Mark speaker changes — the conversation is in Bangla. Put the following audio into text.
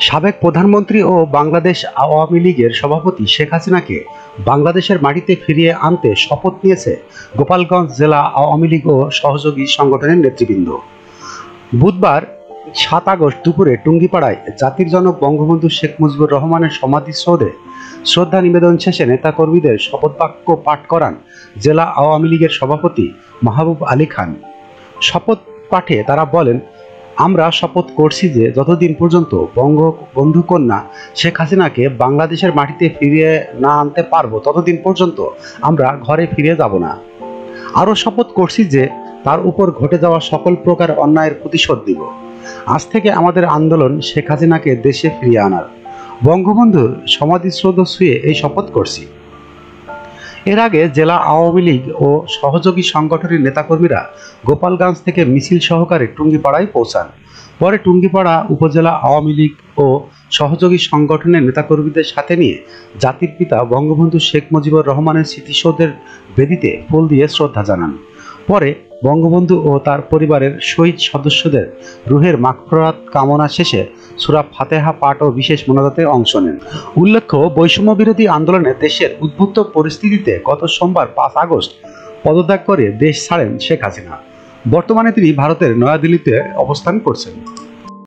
Speaker 1: সাবেক প্রধানমন্ত্রী ও বাংলাদেশ আওয়ামী লীগের সভাপতি শেখ হাসিনাকে বাংলাদেশের মাটিতে ফিরিয়ে আনতে শপথ নিয়েছে গোপালগঞ্জ জেলা আওয়ামী লীগ ও সহযোগী সংগঠনের নেতৃবৃন্দ। বুধবার ৭ আগস্ট দুপুরে টুঙ্গিপাড়ায় জাতির জনক বঙ্গবন্ধু শেখ মুজিবুর রহমানের সমাধিসৌধে শ্রদ্ধা নিবেদন শেষে নেতাকর্মীদের শপথ বাক্য পাঠ করান জেলা আওয়ামী লীগের সভাপতি মাহবুব আলী খান। শপথ পাঠে তারা বলেন, আমরা শপথ করছি যে যতদিন পর্যন্ত বঙ্গবন্ধু কন্যা শেখ হাসিনাকে বাংলাদেশের মাটিতে ফিরিয়ে না আনতে পারবো ততদিন পর্যন্ত আমরা ঘরে ফিরে যাব না। আরও শপথ করছি যে তার উপর ঘটে যাওয়া সকল প্রকার অন্যায়ের প্রতিশোধ দিব। আজ থেকে আমাদের আন্দোলন শেখ হাসিনাকে দেশে ফিরিয়ে আনার। বঙ্গবন্ধুর সমাধিসৌধ ছুঁয়ে এই শপথ করছি। এর আগে জেলা আওয়ামী লীগ ও সহযোগী সংগঠনের নেতাকর্মীরা গোপালগঞ্জ থেকে মিছিল সহকারে টুঙ্গিপাড়ায় পৌঁছান। পরে টুঙ্গিপাড়া উপজেলা আওয়ামী লীগ ও সহযোগী সংগঠনের নেতাকর্মীদের সাথে নিয়ে জাতির পিতা বঙ্গবন্ধু শেখ মুজিবুর রহমানের স্মৃতিসৌধের বেদিতে ফুল দিয়ে শ্রদ্ধা জানান। পরে বঙ্গবন্ধু ও তার পরিবারের শহীদ সদস্যদের রুহের মাগফিরাত কামনা শেষে সূরা ফাতিহা পাঠ ও বিশেষ মোনাজাতে অংশ নেন। উল্লেখ্য, বৈষম্য বিরোধী আন্দোলনে দেশের উদ্ভূত পরিস্থিতিতে গত সোমবার ৫ আগস্ট পদত্যাগ করে দেশ ছাড়েন শেখ হাসিনা। বর্তমানে তিনি ভারতের নয়াদিল্লিতে অবস্থান করছেন।